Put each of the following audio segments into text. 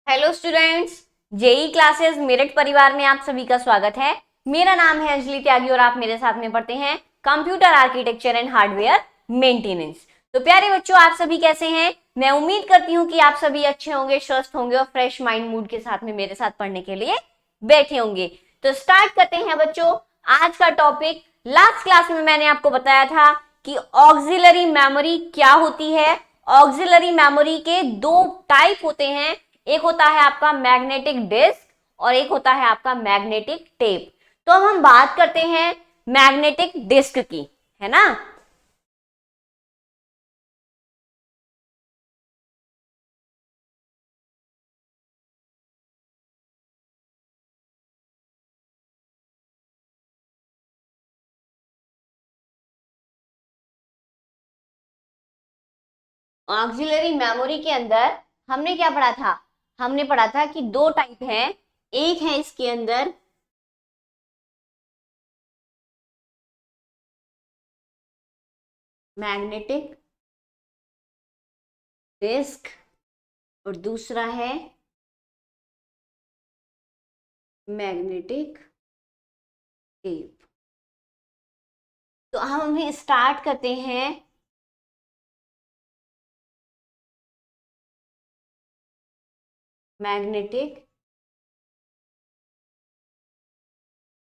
Hello students, JEE classes merit परिवार में आप सभी का स्वागत है। मेरा नाम है अंजलि त्यागी और आप मेरे साथ में पढ़ते हैं computer architecture and hardware maintenance. तो प्यारे बच्चों, आप सभी कैसे हैं? मैं उम्मीद करती हूँ कि आप सभी अच्छे होंगे, स्वस्थ होंगे और फ्रेश माइंड मूड के साथ में मेरे साथ पढ़ने के लिए बैठे होंगे। तो स्टार्ट करते हैं बच्चों आज का टॉपिक। लास्ट क्लास में मैंने आपको बताया था कि ऑक्सिलरी मेमोरी क्या होती है। ऑक्सिलरी मेमोरी के दो टाइप होते हैं, एक होता है आपका मैग्नेटिक डिस्क और एक होता है आपका मैग्नेटिक टेप। तो अब हम बात करते हैं मैग्नेटिक डिस्क की, है ना। ऑक्सिलरी मेमोरी के अंदर हमने क्या पढ़ा था? हमने पढ़ा था कि दो टाइप है। एक है इसके अंदर मैग्नेटिक डिस्क और दूसरा है मैग्नेटिक टेप। तो हम अभी स्टार्ट करते हैं मैग्नेटिक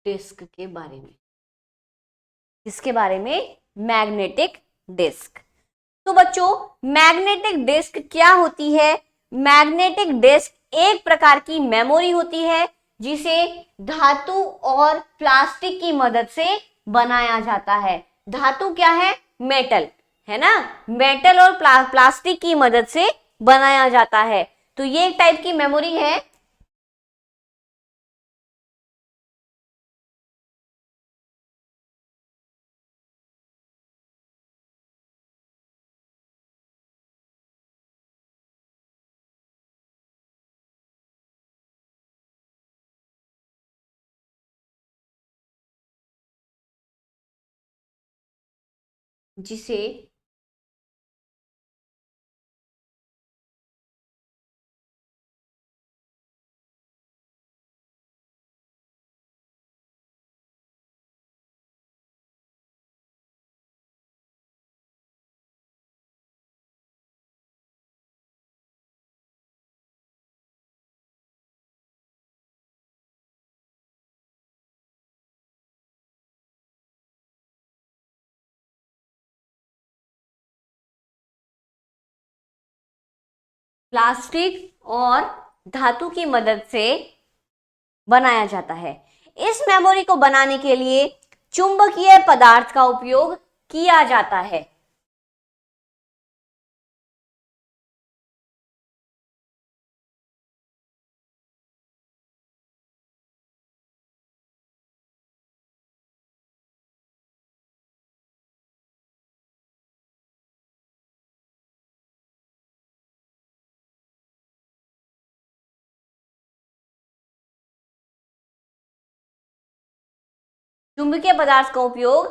डिस्क के बारे में। इसके बारे में मैग्नेटिक डिस्क। तो बच्चों, मैग्नेटिक डिस्क क्या होती है? मैग्नेटिक डिस्क एक प्रकार की मेमोरी होती है जिसे धातु और प्लास्टिक की मदद से बनाया जाता है। धातु क्या है? मेटल, है ना। मेटल और प्लास्टिक की मदद से बनाया जाता है। तो ये एक टाइप की मेमोरी है। जिसे प्लास्टिक और धातु की मदद से बनाया जाता है। इस मेमोरी को बनाने के लिए चुंबकीय पदार्थ का उपयोग किया जाता है। चुंबकीय पदार्थ का उपयोग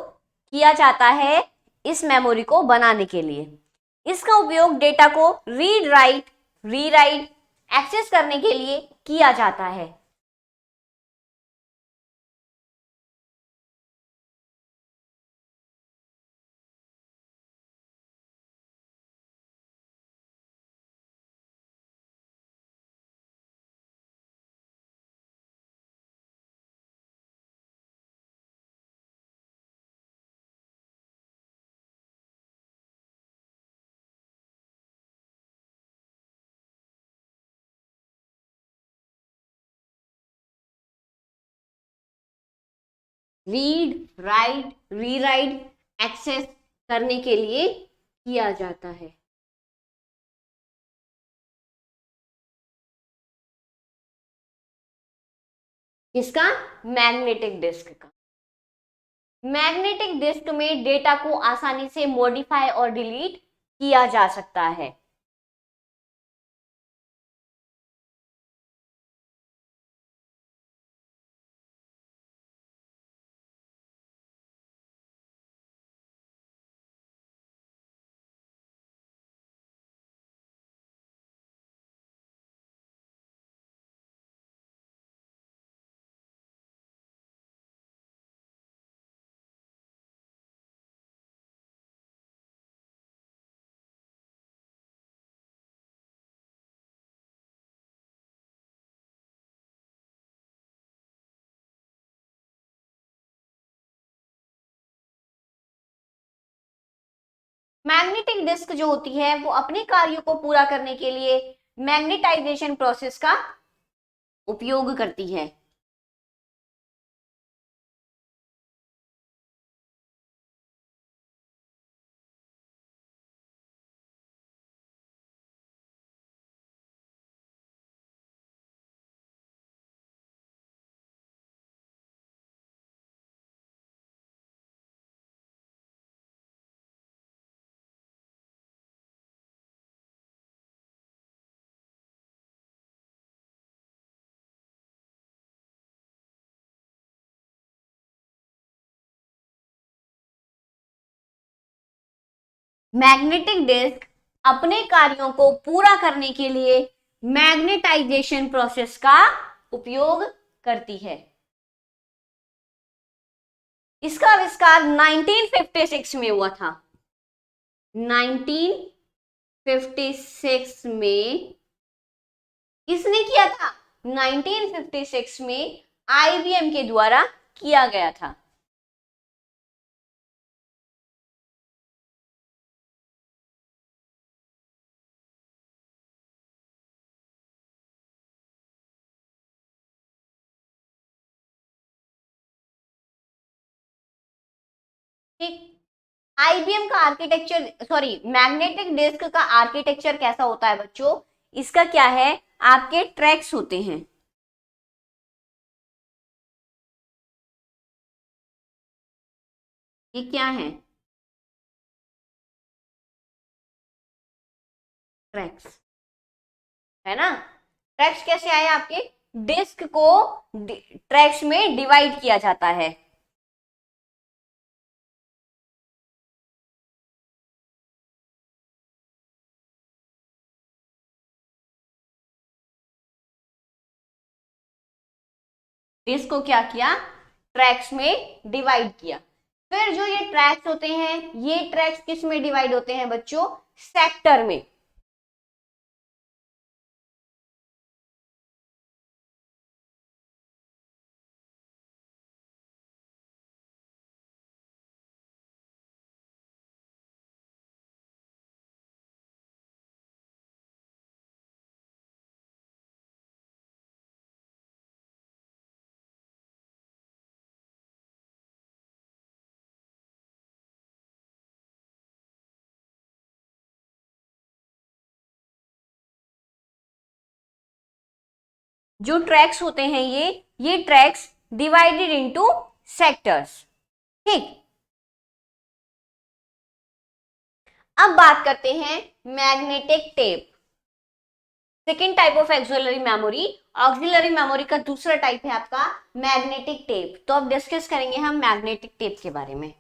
किया जाता है इस मेमोरी को बनाने के लिए। इसका उपयोग डेटा को रीड राइट रीराइट एक्सेस करने के लिए किया जाता है। रीड राइट रीराइट एक्सेस करने के लिए किया जाता है। किसका? मैग्नेटिक डिस्क का। मैग्नेटिक डिस्क में डेटा को आसानी से मॉडिफाई और डिलीट किया जा सकता है। मैग्नेटिक डिस्क जो होती है वो अपने कार्यों को पूरा करने के लिए मैग्नेटाइजेशन प्रोसेस का उपयोग करती है। मैग्नेटिक डिस्क अपने कार्यों को पूरा करने के लिए मैग्नेटाइजेशन प्रोसेस का उपयोग करती है। इसका आविष्कार 1956 में हुआ था। 1956 में किसने किया था? 1956 में आईबीएम के द्वारा किया गया था। ठीक, आईबीएम का आर्किटेक्चर, सॉरी, मैग्नेटिक डिस्क का आर्किटेक्चर कैसा होता है बच्चों? इसका क्या है, आपके ट्रैक्स होते हैं। ये क्या है? ट्रैक्स, है ना। ट्रैक्स कैसे आए आपके? डिस्क को ट्रैक्स में डिवाइड किया जाता है। डिस्क को क्या किया? ट्रैक्स में डिवाइड किया। फिर जो ये ट्रैक्स होते हैं, ये ट्रैक्स किस में डिवाइड होते हैं बच्चों? सेक्टर में। जो ट्रैक्स होते हैं ये ट्रैक्स डिवाइडेड इनटू सेक्टर्स। ठीक, अब बात करते हैं magnetic tape. Second type of axillary memory, auxiliary memory का दूसरा टाइप है आपका मैग्नेटिक टेप। तो अब डिस्कस करेंगे हम मैग्नेटिक टेप के बारे में।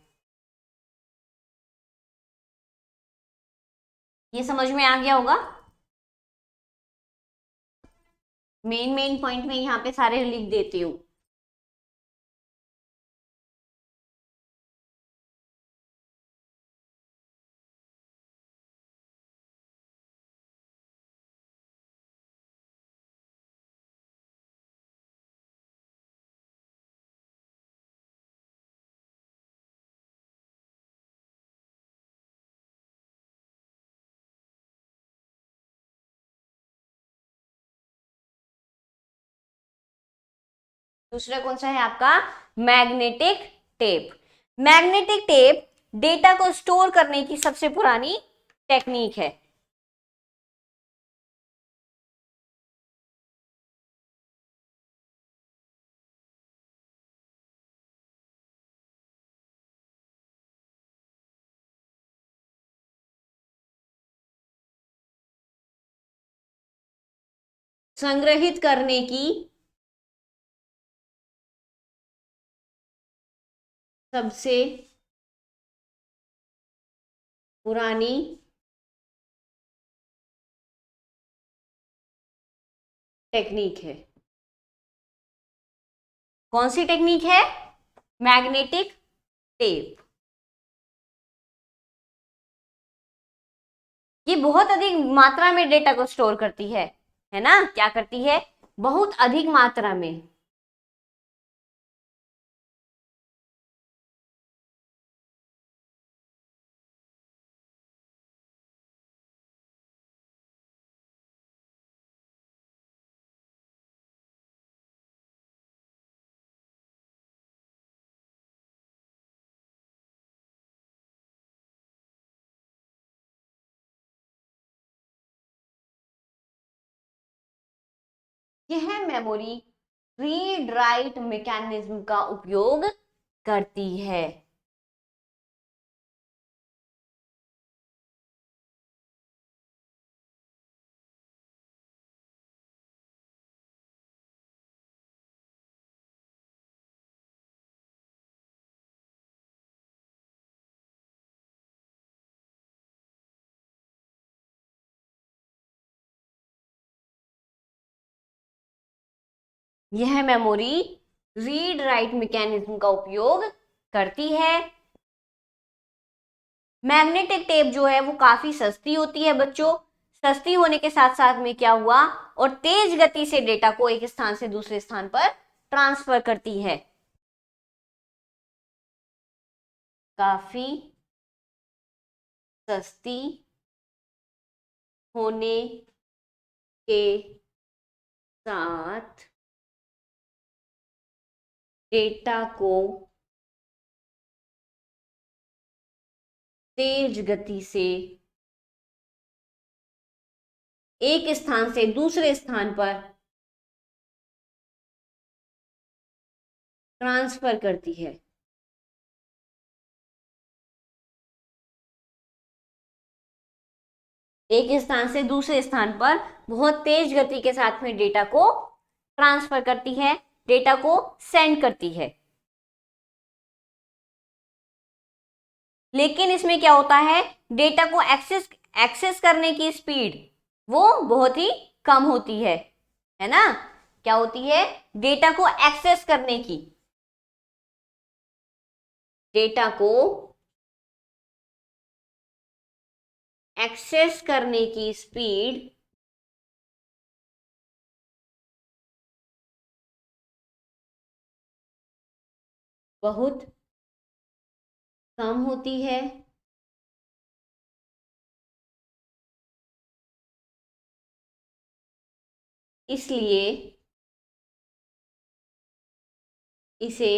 ये समझ में आ गया होगा। मेन मेन पॉइंट में यहाँ पे सारे लिख देती हूँ। दूसरा कौन सा है आपका? Magnetic tape. Magnetic tape data को स्टोर करने की सबसे पुरानी टेक्निक है। संग्रहित करने की सबसे पुरानी टेक्निक है। कौन सी टेक्निक है? Magnetic tape. ये बहुत अधिक मात्रा में डेटा को स्टोर करती है ना। क्या करती है? बहुत अधिक मात्रा में। यह मेमोरी रीड राइट मैकेनिज्म का उपयोग करती है। यह मेमोरी रीड राइट मैकेनिज्म का उपयोग करती है। मैग्नेटिक टेप जो है वो काफी सस्ती होती है बच्चों। सस्ती होने के साथ साथ में क्या हुआ, और तेज गति से डेटा को एक स्थान से दूसरे स्थान पर ट्रांसफर करती है। काफी सस्ती होने के साथ डेटा को तेज गति से एक स्थान से दूसरे स्थान पर ट्रांसफर करती है। एक स्थान से दूसरे स्थान पर बहुत तेज गति के साथ में डेटा को ट्रांसफर करती है, डेटा को सेंड करती है। लेकिन इसमें क्या होता है, डेटा को एक्सेस करने की स्पीड वो बहुत ही कम होती है ना। क्या होती है, डेटा को एक्सेस करने की, डेटा को एक्सेस करने की स्पीड बहुत कम होती है। इसलिए इसे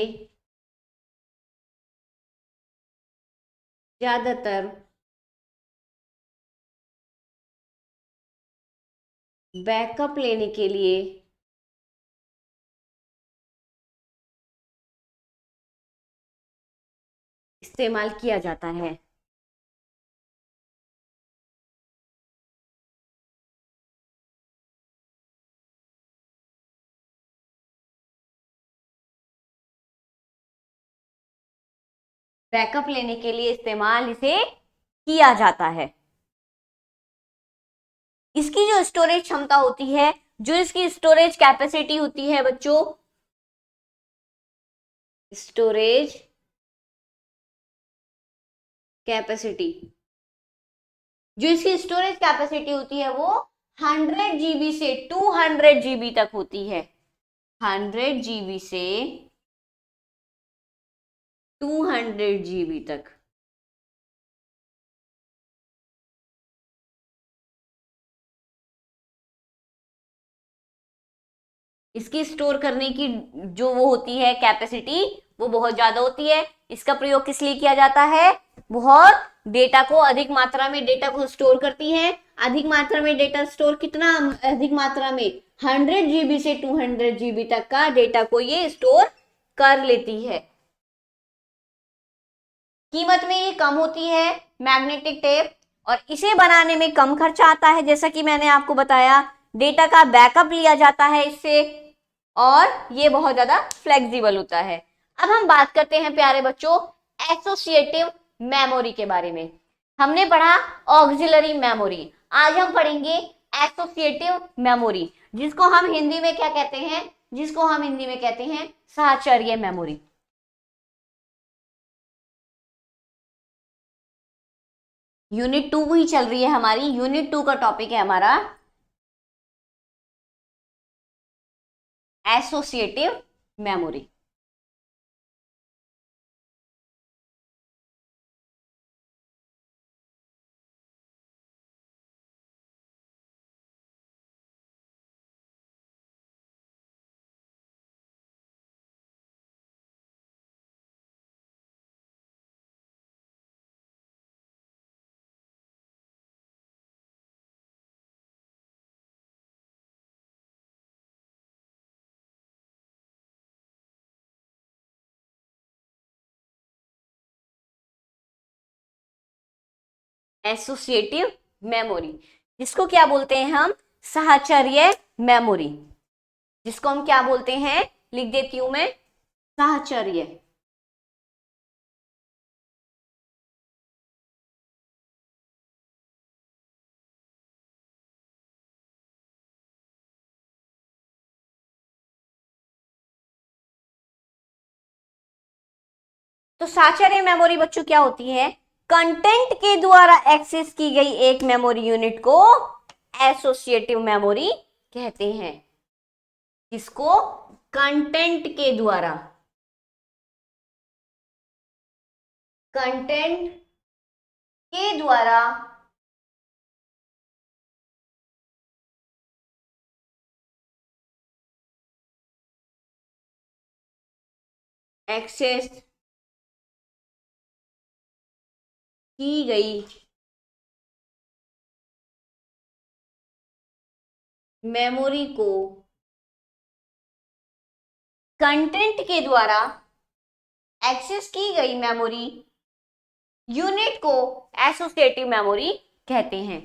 ज्यादातर बैकअप लेने के लिए इस्तेमाल किया जाता है। बैकअप लेने के लिए इस्तेमाल इसे किया जाता है। इसकी जो स्टोरेज क्षमता होती है, जो इसकी स्टोरेज कैपेसिटी होती है बच्चों, स्टोरेज कैपेसिटी, जो इसकी स्टोरेज कैपेसिटी होती है वो 100 GB से 200 GB तक होती है। 100 GB से 200 GB तक। इसकी स्टोर करने की जो वो होती है कैपेसिटी, वो बहुत ज्यादा होती है। इसका प्रयोग किस लिए किया जाता है, बहुत डेटा को, अधिक मात्रा में डेटा को स्टोर करती है। अधिक मात्रा में डेटा स्टोर, कितना अधिक मात्रा में, 100 GB से 200 GB तक का डेटा को ये स्टोर कर लेती है। कीमत में ये कम होती है मैग्नेटिक टेप, और इसे बनाने में कम खर्चा आता है। जैसा कि मैंने आपको बताया, डेटा का बैकअप लिया जाता है इससे, और ये बहुत ज्यादा फ्लेक्सिबल होता है। अब हम बात करते हैं प्यारे बच्चों एसोसिएटिव मेमोरी के बारे में। हमने पढ़ा ऑक्सिलरी मेमोरी, आज हम पढ़ेंगे एसोसिएटिव मेमोरी, जिसको हम हिंदी में क्या कहते हैं, जिसको हम हिंदी में कहते हैं साहचर्य मेमोरी। यूनिट 2 ही चल रही है हमारी, यूनिट 2 का टॉपिक है हमारा एसोसिएटिव मेमोरी। एसोसिएटिव मेमोरी, जिसको क्या बोलते हैं हम, साहचर्य मेमोरी, जिसको हम क्या बोलते हैं, लिख देती हूं मैं, साहचर्य। तो साहचर्य मेमोरी बच्चों क्या होती है, कंटेंट के द्वारा एक्सेस की गई एक मेमोरी यूनिट को एसोसिएटिव मेमोरी कहते हैं, इसको कंटेंट के द्वारा, कंटेंट के द्वारा एक्सेस की गई मेमोरी को, कंटेंट के द्वारा एक्सेस की गई मेमोरी यूनिट को एसोसिएटिव मेमोरी कहते हैं।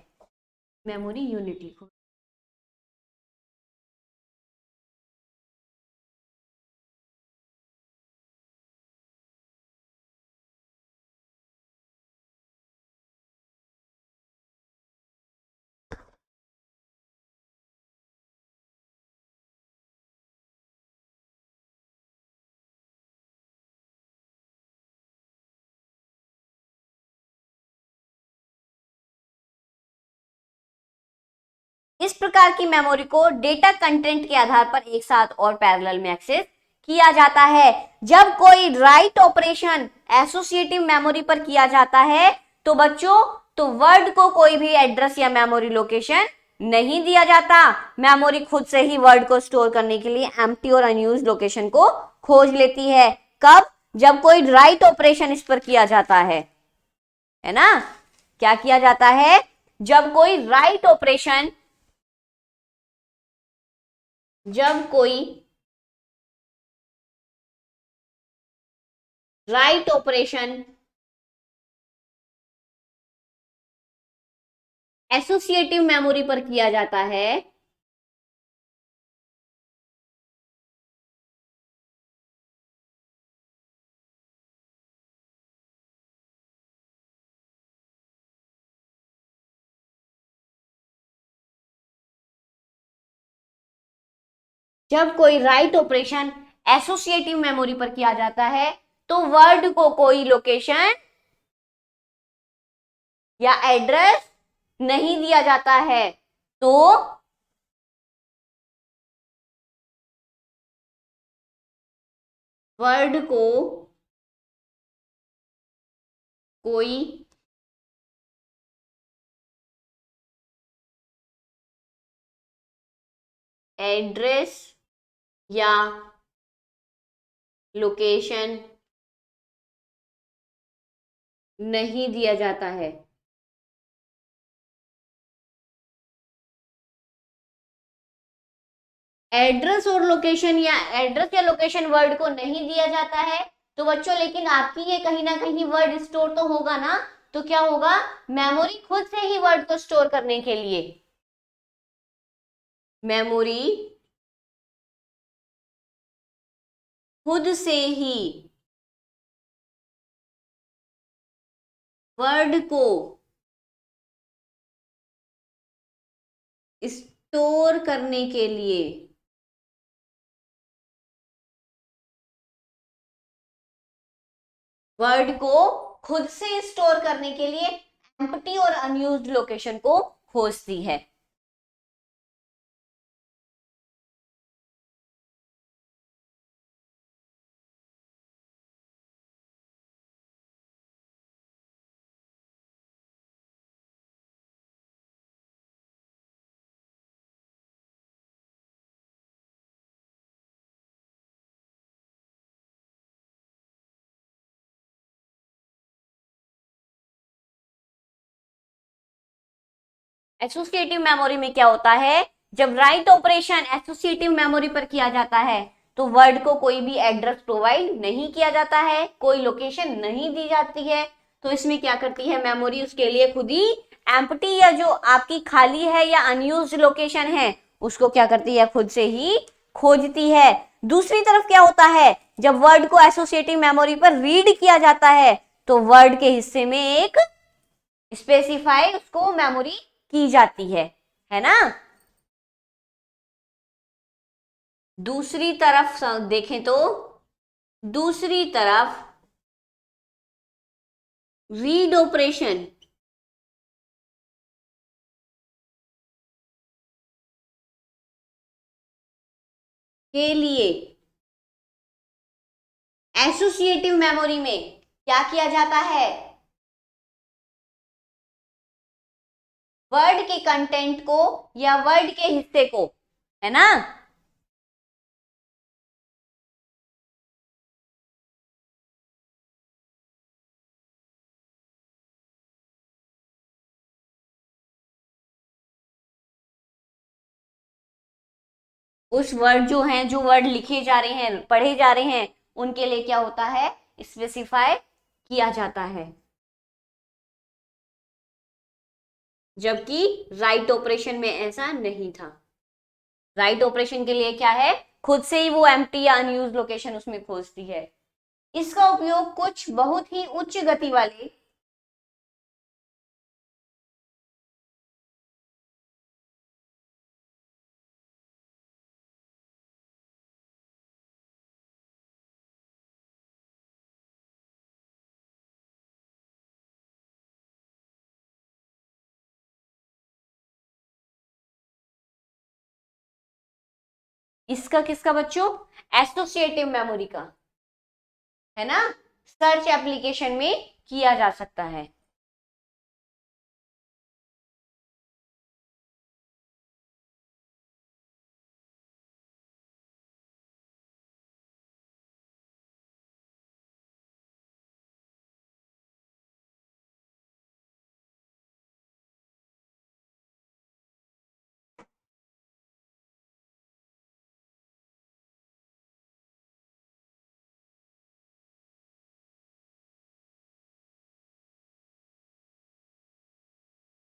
मेमोरी यूनिट लिखो। इस प्रकार की मेमोरी को डेटा कंटेंट के आधार पर एक साथ और पैरेलल में एक्सेस किया जाता है। जब कोई राइट ऑपरेशन एसोसिएटिव मेमोरी पर किया जाता है तो बच्चों, तो वर्ड को कोई भी एड्रेस या मेमोरी लोकेशन नहीं दिया जाता। मेमोरी खुद से ही वर्ड को स्टोर करने के लिए एम्प्टी और अनयूज्ड लोकेशन को खोज लेती है। कब? जब कोई राइट ऑपरेशन इस पर किया जाता है ना। क्या किया जाता है? जब कोई राइट ऑपरेशन, जब कोई राइट ऑपरेशन एसोसिएटिव मेमोरी पर किया जाता है, जब कोई राइट ऑपरेशन एसोसिएटिव मेमोरी पर किया जाता है तो वर्ड को कोई लोकेशन या एड्रेस नहीं दिया जाता है। तो वर्ड को कोई एड्रेस या लोकेशन नहीं दिया जाता है। एड्रेस और लोकेशन या एड्रेस या लोकेशन वर्ड को नहीं दिया जाता है तो बच्चों, लेकिन आपकी ये कहीं ना कहीं वर्ड स्टोर तो होगा ना। तो क्या होगा? मेमोरी खुद से ही वर्ड को स्टोर करने के लिए, मेमोरी खुद से ही वर्ड को स्टोर करने के लिए वर्ड को खुद से स्टोर करने के लिए एम्प्टी और अनयूज्ड लोकेशन को खोजती है। एसोसिएटिव मेमोरी में क्या होता है? जब राइट ऑपरेशन एसोसिएटिव मेमोरी पर किया जाता है तो वर्ड को कोई भी एड्रेस प्रोवाइड नहीं किया जाता है, कोई लोकेशन नहीं दी जाती है। तो इसमें क्या करती है मेमोरी, उसके लिए खुद ही एम्प्टी या जो आपकी खाली है या अनयूज्ड लोकेशन है उसको क्या करती है, खुद से ही खोजती है। दूसरी तरफ क्या होता है, जब वर्ड को एसोसिएटिव मेमोरी पर रीड किया जाता है तो वर्ड के हिस्से में एक स्पेसिफाई उसको मेमोरी की जाती है ना। दूसरी तरफ देखें तो दूसरी तरफ रीड ऑपरेशन के लिए एसोसिएटिव मेमोरी में क्या किया जाता है, वर्ड के कंटेंट को या वर्ड के हिस्से को, है ना। उस वर्ड जो हैं, जो वर्ड लिखे जा रहे हैं, पढ़े जा रहे हैं, उनके लिए क्या होता है, स्पेसिफाई किया जाता है। जबकि राइट ऑपरेशन में ऐसा नहीं था। राइट ऑपरेशन के लिए क्या है, खुद से ही वो एम्प्टी या अनयूज लोकेशन उसमें खोजती है। इसका उपयोग कुछ बहुत ही उच्च गति वाले इसका किसका बच्चों, एसोसिएटिव मेमोरी का, है ना, सर्च एप्लीकेशन में किया जा सकता है।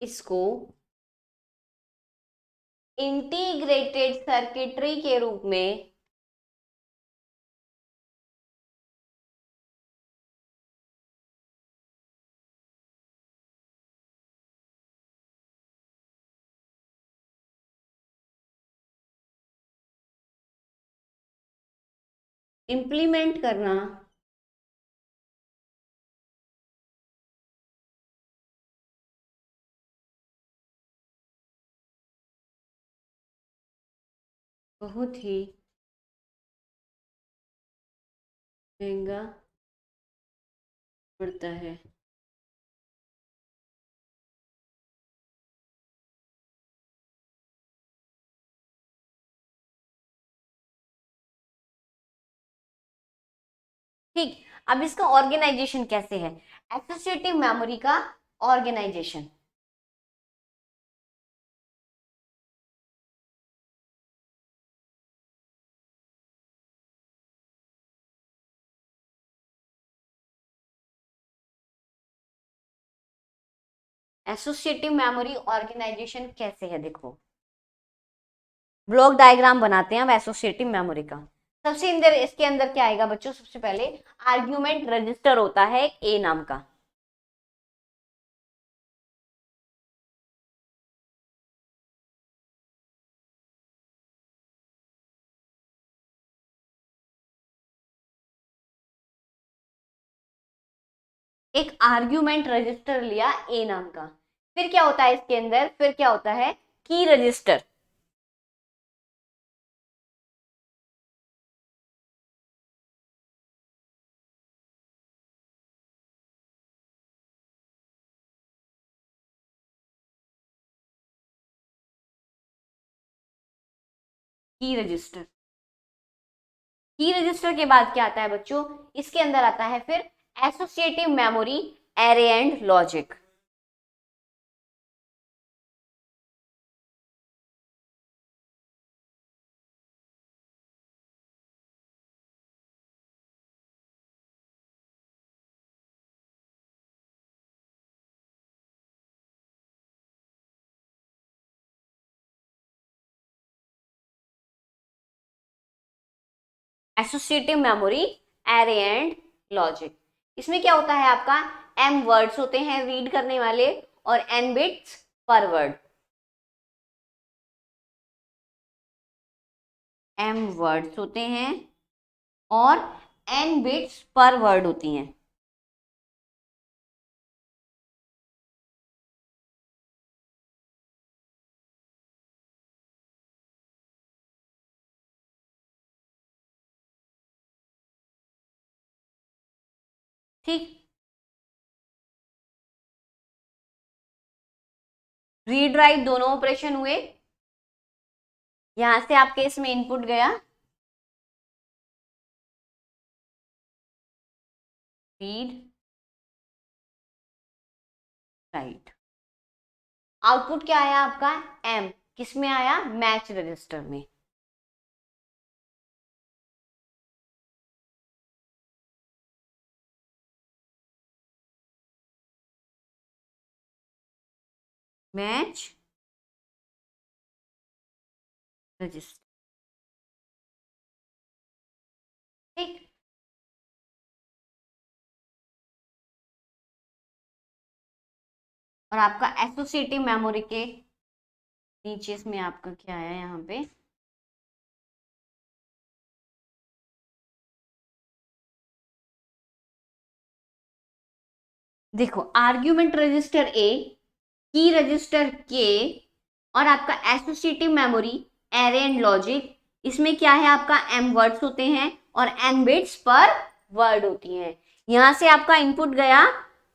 इसको इंटीग्रेटेड सर्किटरी के रूप में इंप्लीमेंट करना बहुत ही महंगा पड़ता है। ठीक, अब इसका ऑर्गेनाइजेशन कैसे है, एसोसिएटिव मेमोरी का ऑर्गेनाइजेशन। एसोसिएटिव मेमोरी ऑर्गेनाइजेशन कैसे है, देखो ब्लॉक डायग्राम बनाते हैं अब एसोसिएटिव मेमोरी का। सबसे अंदर इसके अंदर क्या आएगा बच्चों, सबसे पहले आर्ग्यूमेंट रजिस्टर होता है ए नाम का। एक आर्ग्यूमेंट रजिस्टर लिया ए नाम का। फिर क्या होता है इसके अंदर, फिर क्या होता है, की रजिस्टर। की रजिस्टर, की रजिस्टर के बाद क्या आता है बच्चों, इसके अंदर आता है फिर associative memory array and logic. Associative memory, array and logic. इसमें क्या होता है आपका, m वर्ड्स होते हैं रीड करने वाले और n बिट्स पर वर्ड। m वर्ड्स होते हैं और n बिट्स पर वर्ड होती हैं। ठीक, रीड राइट दोनों ऑपरेशन हुए। यहां से आपके इसमें इनपुट गया, रीड राइट। आउटपुट क्या आया आपका, m, किस में आया, मैच रजिस्टर में। मैच रजिस्टर, ठीक। और आपका एसोसिएटिव मेमोरी के नीचे इसमें आपका क्या आया यहाँ पे, देखो आर्ग्यूमेंट रजिस्टर ए, की रजिस्टर के, और आपका associative memory, array and logic. इसमें क्या है आपका, m वर्ड्स होते हैं और n बिट्स पर वर्ड होती हैं। यहां से आपका इनपुट गया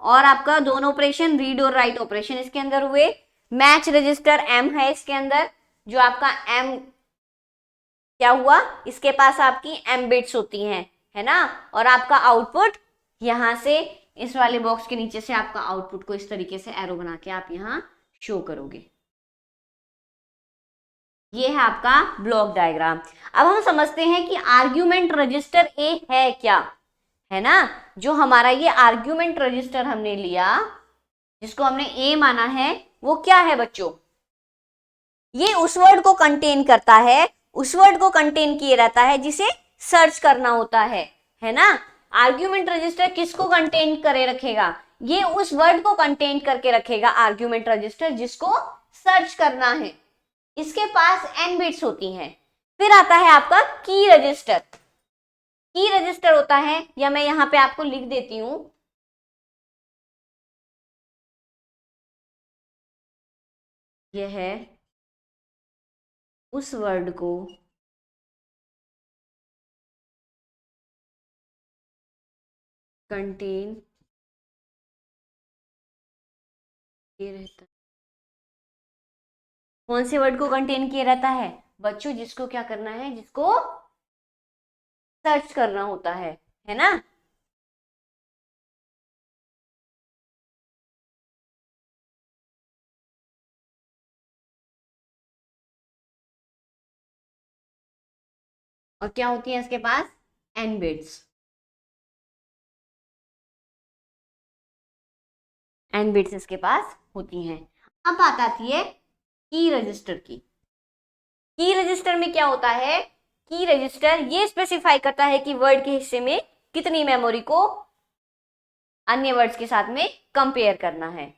और आपका दोनों ऑपरेशन रीड और राइट ऑपरेशन इसके अंदर हुए। मैच रजिस्टर m है इसके अंदर, जो आपका m क्या हुआ, इसके पास आपकी m बिट्स होती हैं, है ना। और आपका आउटपुट यहां से इस वाले बॉक्स के नीचे से आपका आउटपुट को इस तरीके से एरो बना के आप यहां शो करोगे। ये है आपका ब्लॉक डायग्राम। अब हम समझते हैं कि आर्ग्यूमेंट रजिस्टर ए है क्या, है ना। जो हमारा ये आर्ग्यूमेंट रजिस्टर हमने लिया, जिसको हमने ए माना है, वो क्या है बच्चों, ये उस वर्ड को कंटेन करता है, उस वर्ड को कंटेन किए रहता है जिसे सर्च करना होता है ना। आर्ग्यूमेंट रजिस्टर किसको कंटेन करे रखेगा, ये उस वर्ड को कंटेन करके रखेगा आर्ग्यूमेंट रजिस्टर जिसको सर्च करना है। इसके पास n बिट्स होती हैं। फिर आता है आपका की रजिस्टर। की रजिस्टर होता है, या मैं यहां पे आपको लिख देती हूं, यह है उस वर्ड को कंटेन किए रहता है। कौन से वर्ड को कंटेन किए रहता है बच्चों, जिसको क्या करना है, जिसको सर्च करना होता है ना। और क्या होती है इसके पास, n बिट्स, n बिट्स इसके पास होती हैं। अब बात आती है की रजिस्टर की। की रजिस्टर में क्या होता है, की रजिस्टर ये स्पेसिफाई करता है कि वर्ड के हिस्से में कितनी मेमोरी को अन्य वर्ड्स के साथ में कंपेयर करना है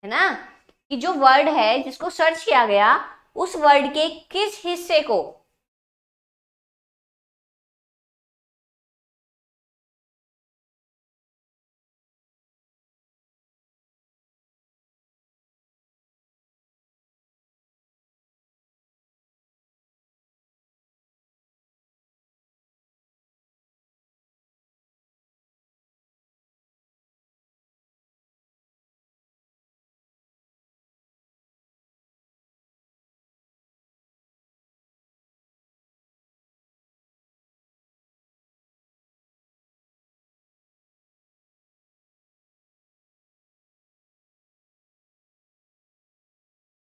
ना। कि जो वर्ड है जिसको सर्च किया गया, उस वर्ड के किस हिस्से को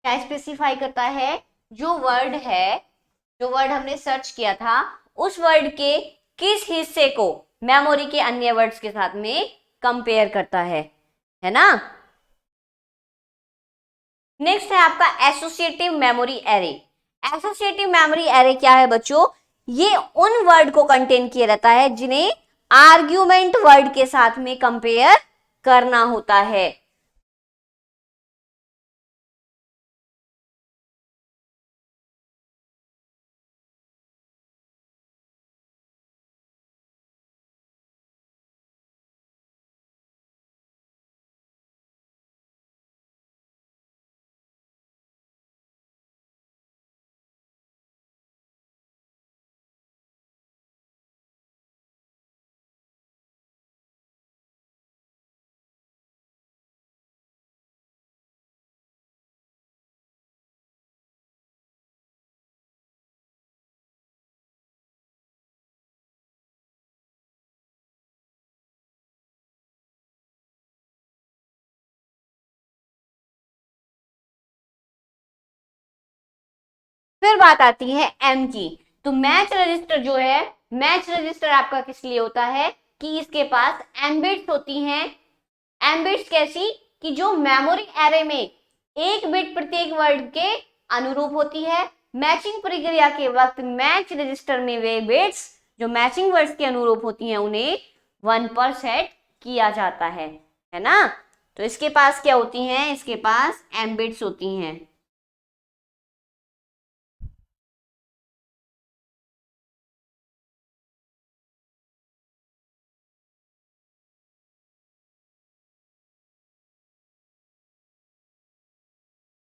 क्या स्पेसिफाई करता है, जो वर्ड है, जो वर्ड हमने सर्च किया था, उस वर्ड के किस हिस्से को मेमोरी के अन्य वर्ड्स के साथ में कंपेयर करता है ना। नेक्स्ट है आपका associative memory array. Associative memory array क्या है बच्चों, ये उन वर्ड को कंटेन किया रहता है जिन्हें आर्ग्यूमेंट वर्ड के साथ में कंपेयर करना होता है। फिर बात आती है एम की। तो मैच रजिस्टर जो है, मैच रजिस्टर आपका किस लिए होता है कि इसके पास एम बिट्स होती हैं। एम बिट्स कैसी कि जो मेमोरी एरे में एक बिट प्रत्येक वर्ड के अनुरूप होती है। मैचिंग प्रक्रिया के वक्त मैच रजिस्टर में वे बिट्स जो मैचिंग वर्ड्स के अनुरूप होती हैं उन्हें 1 पर सेट किया जाता है ना। तो इसके पास क्या होती हैं, इसके पास एम बिट्स होती हैं।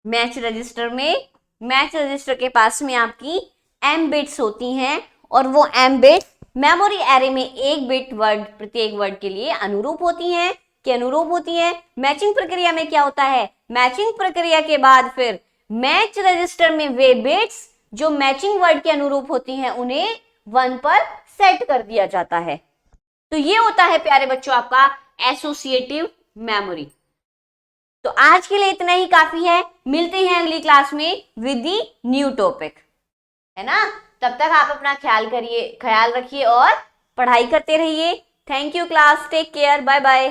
मैच रजिस्टर में, मैच रजिस्टर के पास में आपकी एम बिट्स होती हैं और वो एम बिट्स मेमोरी एरे में एक बिट वर्ड प्रत्येक वर्ड के लिए अनुरूप होती हैं कि अनुरूप होती हैं। मैचिंग प्रक्रिया में क्या होता है, मैचिंग प्रक्रिया के बाद फिर मैच रजिस्टर में वे बिट्स जो मैचिंग वर्ड के अनुरूप होती हैं उन्हें 1 पर सेट कर दिया जाता है। तो ये होता है प्यारे बच्चों आपका एसोसिएटिव मेमोरी। तो आज के लिए इतना ही काफी है। मिलते हैं अगली क्लास में विद दी न्यू टॉपिक, है ना। तब तक आप अपना ख्याल रखिए और पढ़ाई करते रहिए। Thank you class, take care, bye bye.